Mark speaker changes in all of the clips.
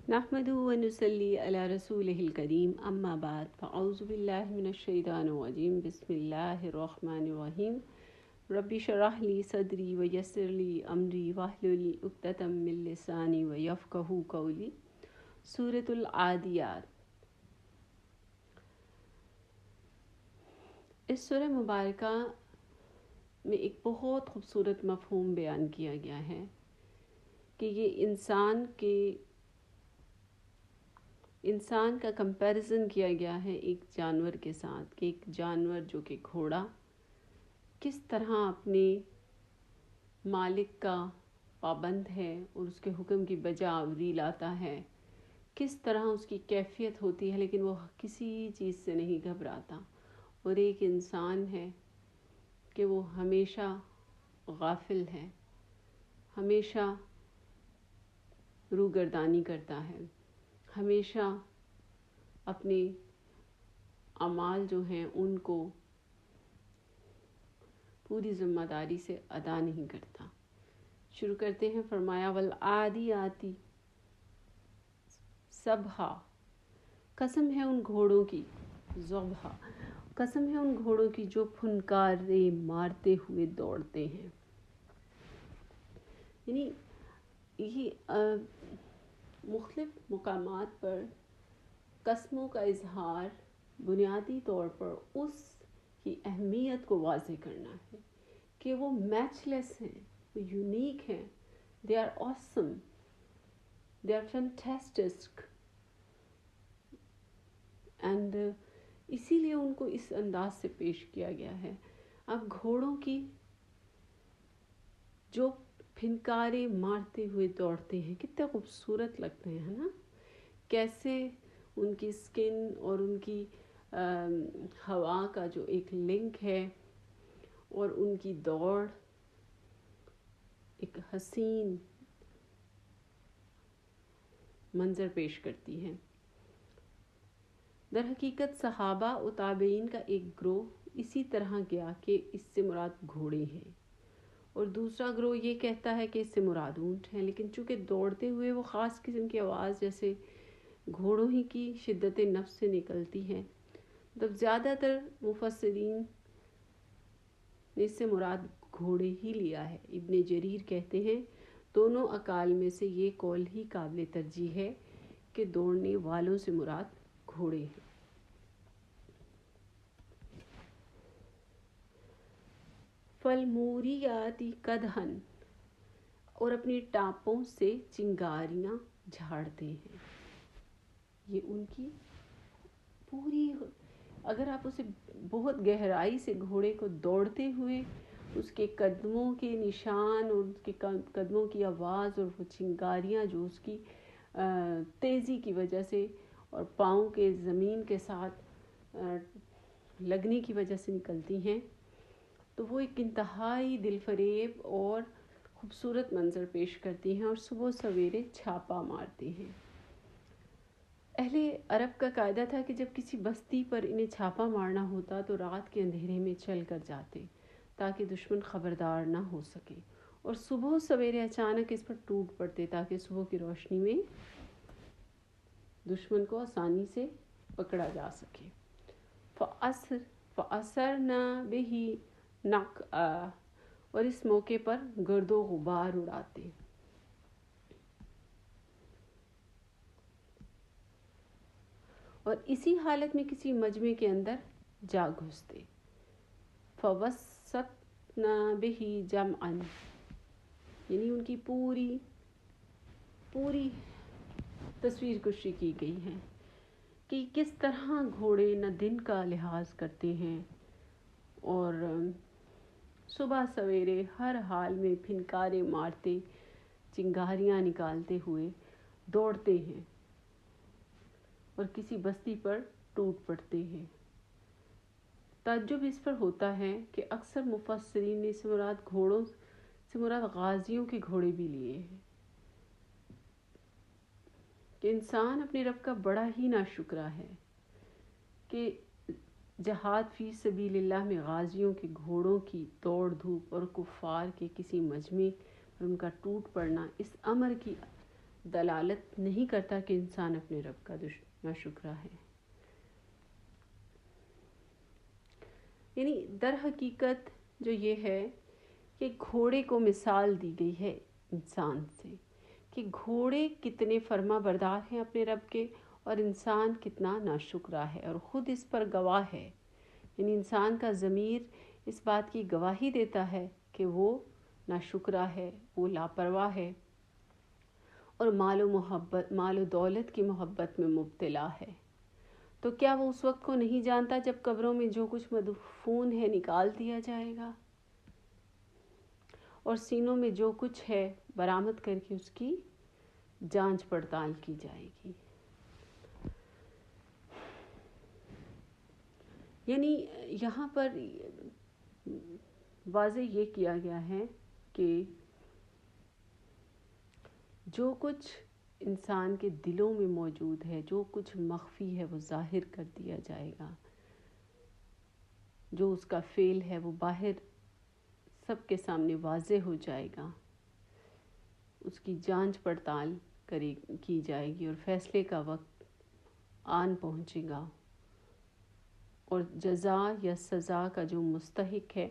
Speaker 1: نحمده ونصلي على رسوله الكريم اما بعد فاعوذ بالله من الشيطان الرجيم بسم الله الرحمن الرحيم ربي اشرح لي صدري ويسر لي امري واحلل عقدة من لساني ويفقهوا قولي سورة العادیات۔ اس سورہ مبارکہ میں ایک بہت خوبصورت مفہوم بیان کیا گیا ہے کہ یہ انسان کا کمپیریزن کیا گیا ہے ایک جانور کے ساتھ، کہ ایک جانور جو کہ گھوڑا کس طرح اپنے مالک کا پابند ہے اور اس کے حکم کی بجا آوری لاتا ہے، کس طرح اس کی کیفیت ہوتی ہے لیکن وہ کسی چیز سے نہیں گھبراتا، اور ایک انسان ہے کہ وہ ہمیشہ غافل ہے، ہمیشہ روگردانی کرتا ہے، ہمیشہ اپنے اعمال جو ہیں ان کو پوری ذمہ داری سے ادا نہیں کرتا۔ شروع کرتے ہیں، فرمایا والعادیاتی صبحا، قسم ہے ان گھوڑوں کی، ذبحا، قسم ہے ان گھوڑوں کی جو پھنکارے مارتے ہوئے دوڑتے ہیں۔ یعنی یہ مختلف مقامات پر قسموں کا اظہار بنیادی طور پر اس کی اہمیت کو واضح کرنا ہے کہ وہ میچ لیس ہیں، وہ یونیک ہیں، they are awesome, they are fantastic, and اسی لیے ان کو اس انداز سے پیش کیا گیا ہے۔ اب گھوڑوں کی جو پھنکارے مارتے ہوئے دوڑتے ہیں کتنے خوبصورت لگتے ہیں نا، کیسے ان کی سکن اور ان کی ہوا کا جو ایک لنک ہے اور ان کی دوڑ ایک حسین منظر پیش کرتی ہے۔ در حقیقت صحابہ و تابعین کا ایک گروہ اسی طرح گیا کہ اس سے مراد گھوڑے ہیں، اور دوسرا گروہ یہ کہتا ہے کہ اس سے مراد اونٹ ہیں، لیکن چونکہ دوڑتے ہوئے وہ خاص قسم کی آواز جیسے گھوڑوں ہی کی شدت نفس سے نکلتی ہے، تب زیادہ تر مفسرین نے اس سے مراد گھوڑے ہی لیا ہے۔ ابن جریر کہتے ہیں دونوں اقوال میں سے یہ قول ہی قابل ترجیح ہے کہ دوڑنے والوں سے مراد گھوڑے ہیں۔ فالموریاتی قدحن، اور اپنی ٹانپوں سے چنگاریاں جھاڑتے ہیں۔ یہ ان کی پوری، اگر آپ اسے بہت گہرائی سے گھوڑے کو دوڑتے ہوئے اس کے قدموں کے نشان اور اس کے قدموں کی آواز اور وہ چنگاریاں جو اس کی تیزی کی وجہ سے اور پاؤں کے زمین کے ساتھ لگنے کی وجہ سے نکلتی ہیں، تو وہ ایک انتہائی دل فریب اور خوبصورت منظر پیش کرتی ہیں اور صبح سویرے چھاپا مارتے ہیں۔ اہل عرب کا قاعدہ تھا کہ جب کسی بستی پر انہیں چھاپا مارنا ہوتا تو رات کے اندھیرے میں چل کر جاتے تاکہ دشمن خبردار نہ ہو سکے، اور صبح سویرے اچانک اس پر ٹوٹ پڑتے تاکہ صبح کی روشنی میں دشمن کو آسانی سے پکڑا جا سکے۔ فَأَثَرْنَا بِهِ نَقْعًا، اور اس موقع پر گرد و غبار اڑاتے۔ اور اسی حالت میں کسی مجمع کے اندر جا گھستے۔ فَوَسَّطْنَا بِهِ جَمْعًا، یعنی ان کی پوری تصویر کشی کی گئی ہے کہ کس طرح گھوڑے نہ دن کا لحاظ کرتے ہیں اور صبح سویرے ہر حال میں پھنکارے مارتے، چنگاریاں نکالتے ہوئے دوڑتے ہیں اور کسی بستی پر ٹوٹ پڑتے ہیں۔ تعجب اس پر ہوتا ہے کہ اکثر مفسرین نے اس مراد گھوڑوں سے مراد غازیوں کے گھوڑے بھی لیے ہیں، کہ انسان اپنے رب کا بڑا ہی ناشکرا ہے کہ جہاد فی سبیل اللہ میں غازیوں کے گھوڑوں کی دوڑ دھوپ اور کفار کے کسی مجمع پر ان کا ٹوٹ پڑنا اس امر کی دلالت نہیں کرتا کہ انسان اپنے رب کا ناشکرا ہے. یعنی در حقیقت جو یہ ہے کہ گھوڑے کو مثال دی گئی ہے انسان سے کہ گھوڑے کتنے فرما بردار ہیں اپنے رب کے اور انسان کتنا ناشکرا ہے اور خود اس پر گواہ ہے. یعنی انسان کا ضمیر اس بات کی گواہی دیتا ہے کہ وہ ناشکرا ہے, وہ لاپرواہ ہے اور مال و دولت کی محبت میں مبتلا ہے. تو کیا وہ اس وقت کو نہیں جانتا جب قبروں میں جو کچھ مدفون ہے نکال دیا جائے گا اور سینوں میں جو کچھ ہے برآمد کر کے اس کی جانچ پڑتال کی جائے گی. یعنی یہاں پر واضح یہ کیا گیا ہے کہ جو کچھ انسان کے دلوں میں موجود ہے, جو کچھ مخفی ہے وہ ظاہر کر دیا جائے گا. جو اس کا فعل ہے وہ باہر سب کے سامنے واضح ہو جائے گا. اس کی جانچ پڑتال کی جائے گی اور فیصلے کا وقت آن پہنچے گا اور جزا یا سزا کا جو مستحق ہے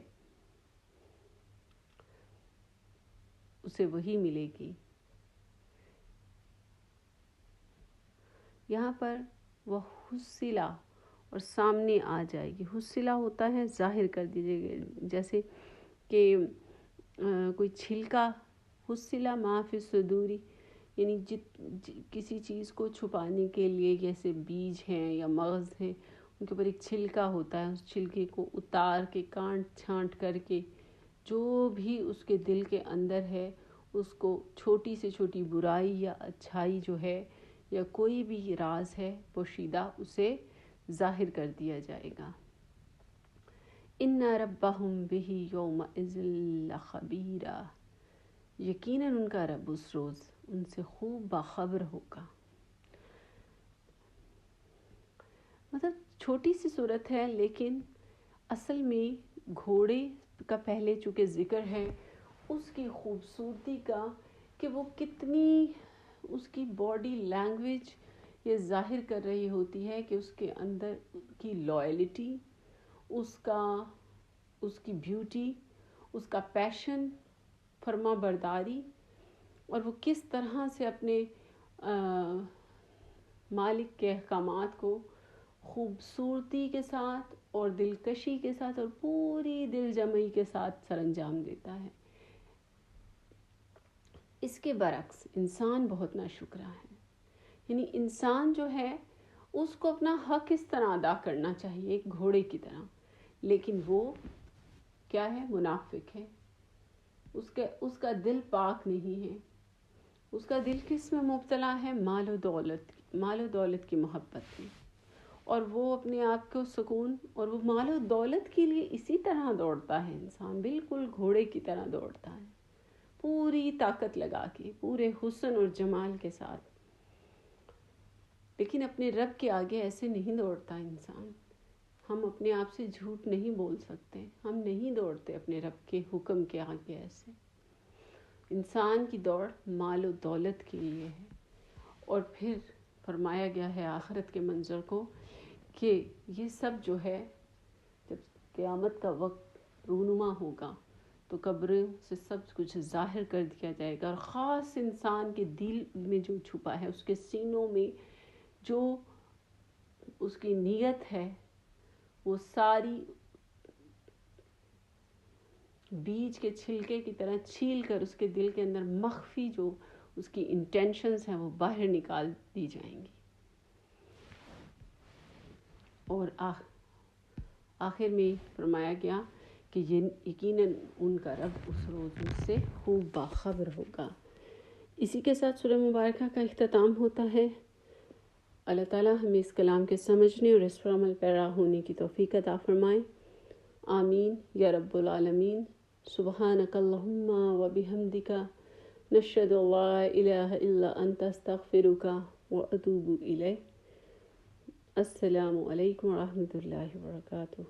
Speaker 1: اسے وہی ملے گی. یہاں پر وہ حصلہ اور سامنے آ جائے گی. حصلہ ہوتا ہے ظاہر کر دیجیے گا, جیسے کہ کوئی چھلکا, حصلہ ما فی الصدور, یعنی کسی چیز کو چھپانے کے لیے جیسے بیج ہیں یا مغز ہیں ان کے اوپر ایک چھلکا ہوتا ہے. اس چھلکے کو اتار کے کاٹ چھانٹ کر کے جو بھی اس کے دل کے اندر ہے اس کو چھوٹی سے چھوٹی برائی یا اچھائی جو ہے یا کوئی بھی راز ہے پوشیدہ اسے ظاہر کر دیا جائے گا. ان ربہم بہ یومئذ لخبیر, یقیناً ان کا رب اس روز ان سے خوب باخبر ہوگا. مطلب چھوٹی سی صورت ہے لیکن اصل میں گھوڑے کا پہلے چونکہ ذکر ہے اس کی خوبصورتی کا کہ وہ کتنی اس کی باڈی لینگویج یہ ظاہر کر رہی ہوتی ہے کہ اس کے اندر کی لائلٹی, اس کی بیوٹی, اس کا پیشن, فرما برداری, اور وہ کس طرح سے اپنے مالک کے احکامات کو خوبصورتی کے ساتھ اور دلکشی کے ساتھ اور پوری دل جمعی کے ساتھ سر انجام دیتا ہے. اس کے برعکس انسان بہت ناشکرا ہے. یعنی انسان جو ہے اس کو اپنا حق اس طرح ادا کرنا چاہیے ایک گھوڑے کی طرح, لیکن وہ کیا ہے, منافق ہے. اس کا دل پاک نہیں ہے. اس کا دل کس میں مبتلا ہے, مال و دولت کی محبت میں, اور وہ اپنے آپ کو سکون اور وہ مال و دولت کے لیے اسی طرح دوڑتا ہے. انسان بالکل گھوڑے کی طرح دوڑتا ہے, پوری طاقت لگا کے, پورے حسن اور جمال کے ساتھ, لیکن اپنے رب کے آگے ایسے نہیں دوڑتا انسان. ہم اپنے آپ سے جھوٹ نہیں بول سکتے, ہم نہیں دوڑتے اپنے رب کے حکم کے آگے ایسے. انسان کی دوڑ مال و دولت کے لیے ہے. اور پھر فرمایا گیا ہے آخرت کے منظر کو کہ یہ سب جو ہے جب قیامت کا وقت رونما ہوگا تو قبروں سے سب کچھ ظاہر کر دیا جائے گا, اور خاص انسان کے دل میں جو چھپا ہے, اس کے سینوں میں جو اس کی نیت ہے, وہ ساری بیج کے چھلکے کی طرح چھیل کر اس کے دل کے اندر مخفی جو اس کی انٹینشنز ہیں وہ باہر نکال دی جائیں گی. اور آخر میں فرمایا گیا کہ یقیناً ان کا رب اس روز ان سے خوب باخبر ہوگا. اسی کے ساتھ سورہ مبارکہ کا اختتام ہوتا ہے. اللہ تعالیٰ ہمیں اس کلام کے سمجھنے اور اس پر عمل پیرا ہونے کی توفیق عطا فرمائے. آمین یا رب العالمین. سبحانک اللہم و بحمدک نشہد ان لا الہ الا انت استغفرک و اتوب الیک. السلام علیکم ورحمۃ اللہ وبرکاتہ.